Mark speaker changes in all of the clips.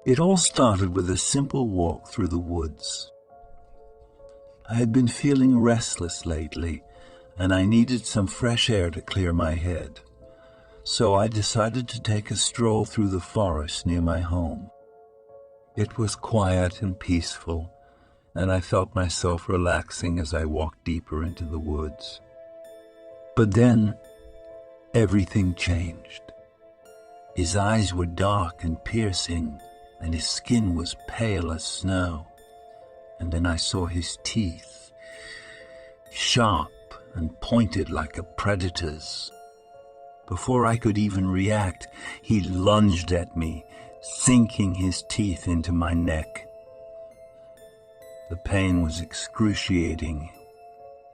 Speaker 1: It all started with a simple walk through the woods. I had been feeling restless lately, and I needed some fresh air to clear my head. So I decided to take a stroll through the forest near my home. It was quiet and peaceful, and I felt myself relaxing as I walked deeper into the woods. But then, everything changed. His eyes were dark and piercing, and his skin was pale as snow. And then I saw his teeth, sharp and pointed like a predator's. Before I could even react, he lunged at me, sinking his teeth into my neck. The pain was excruciating,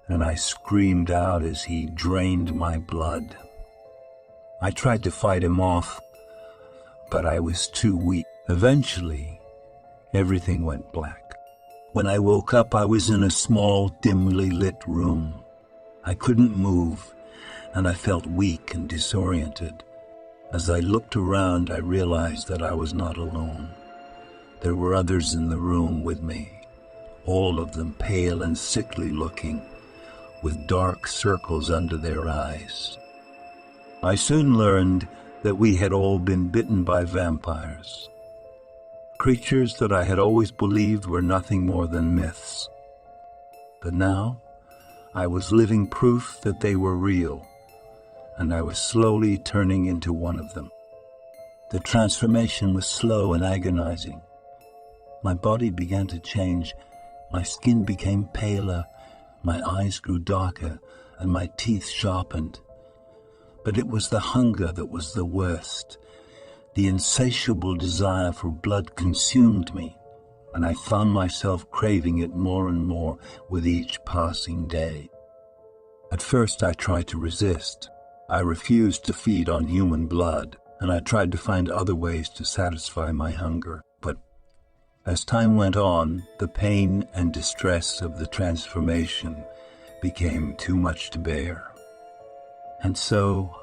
Speaker 1: and I screamed out as he drained my blood. I tried to fight him off, but I was too weak. Eventually, everything went black. When I woke up, I was in a small, dimly lit room. I couldn't move, and I felt weak and disoriented. As I looked around, I realized that I was not alone. There were others in the room with me, all of them pale and sickly looking, with dark circles under their eyes. I soon learned that we had all been bitten by vampires, creatures that I had always believed were nothing more than myths. But now, I was living proof that they were real, and I was slowly turning into one of them. The transformation was slow and agonizing. My body began to change. My skin became paler, my eyes grew darker, and my teeth sharpened. But it was the hunger that was the worst. The insatiable desire for blood consumed me, and I found myself craving it more and more with each passing day. At first I tried to resist. I refused to feed on human blood, and I tried to find other ways to satisfy my hunger. But as time went on, the pain and distress of the transformation became too much to bear. And so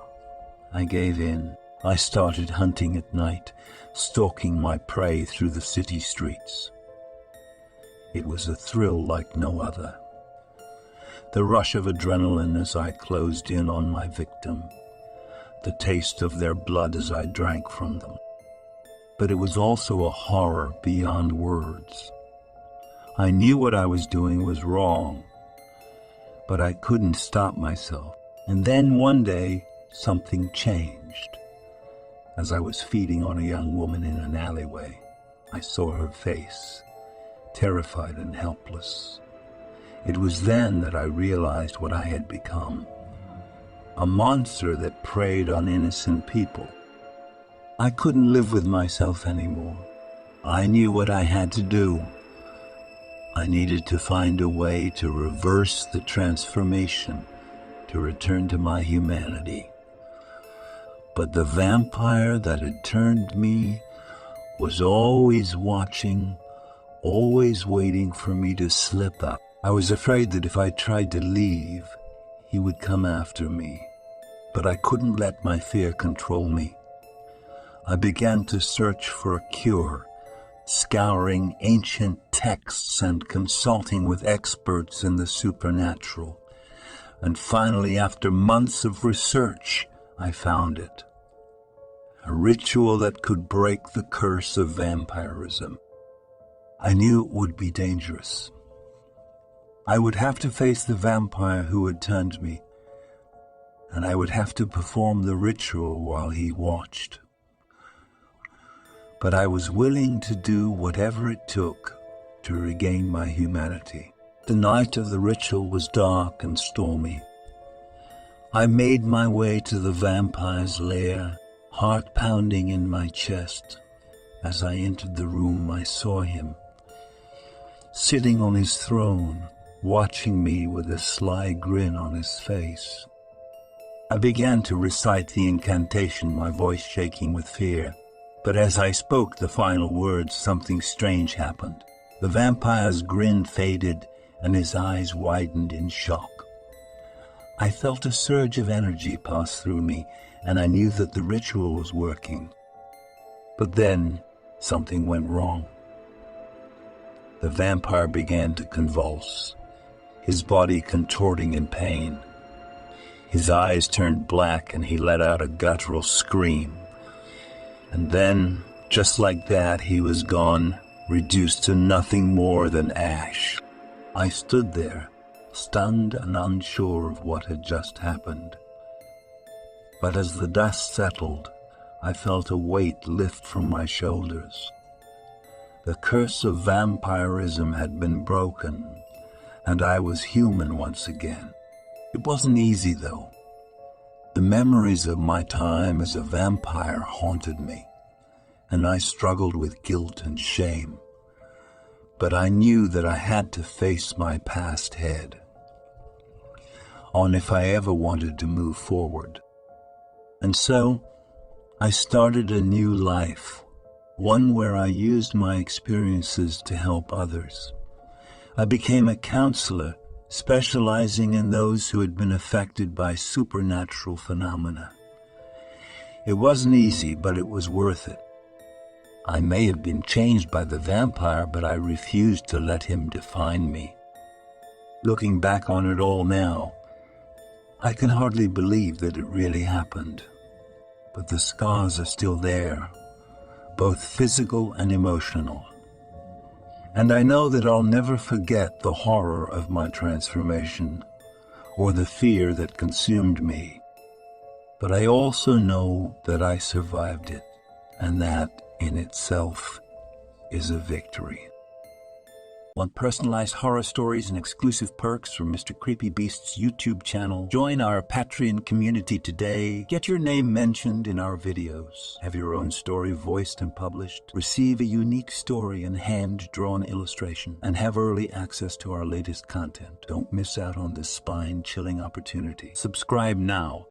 Speaker 1: I gave in. I started hunting at night, stalking my prey through the city streets. It was a thrill like no other. The rush of adrenaline as I closed in on my victim, the taste of their blood as I drank from them. But it was also a horror beyond words. I knew what I was doing was wrong, but I couldn't stop myself. And then one day, something changed. As I was feeding on a young woman in an alleyway, I saw her face, terrified and helpless. It was then that I realized what I had become, a monster that preyed on innocent people. I couldn't live with myself anymore. I knew what I had to do. I needed to find a way to reverse the transformation, to return to my humanity. But the vampire that had turned me was always watching, always waiting for me to slip up. I was afraid that if I tried to leave, he would come after me. But I couldn't let my fear control me. I began to search for a cure, scouring ancient texts and consulting with experts in the supernatural. And finally, after months of research, I found it. A ritual that could break the curse of vampirism. I knew it would be dangerous. I would have to face the vampire who had turned me, and I would have to perform the ritual while he watched. But I was willing to do whatever it took to regain my humanity. The night of the ritual was dark and stormy. I made my way to the vampire's lair, heart pounding in my chest. As I entered the room, I saw him, sitting on his throne, watching me with a sly grin on his face. I began to recite the incantation, my voice shaking with fear. But as I spoke the final words, something strange happened. The vampire's grin faded, and his eyes widened in shock. I felt a surge of energy pass through me, and I knew that the ritual was working. But then, something went wrong. The vampire began to convulse, his body contorting in pain. His eyes turned black and he let out a guttural scream. And then, just like that, he was gone, reduced to nothing more than ash. I stood there, stunned and unsure of what had just happened. But as the dust settled, I felt a weight lift from my shoulders. The curse of vampirism had been broken, and I was human once again. It wasn't easy, though. The memories of my time as a vampire haunted me, and I struggled with guilt and shame. But I knew that I had to face my past head on if I ever wanted to move forward. And so, I started a new life, one where I used my experiences to help others. I became a counselor, specializing in those who had been affected by supernatural phenomena. It wasn't easy, but it was worth it. I may have been changed by the vampire, but I refused to let him define me. Looking back on it all now, I can hardly believe that it really happened. But the scars are still there, both physical and emotional. And I know that I'll never forget the horror of my transformation or the fear that consumed me. But I also know that I survived it, and that in itself is a victory. Want personalized horror stories and exclusive perks from Mr. Creepybeast's YouTube channel? Join our Patreon community today. Get your name mentioned in our videos. Have your own story voiced and published. Receive a unique story and hand-drawn illustration. And have early access to our latest content. Don't miss out on this spine-chilling opportunity. Subscribe now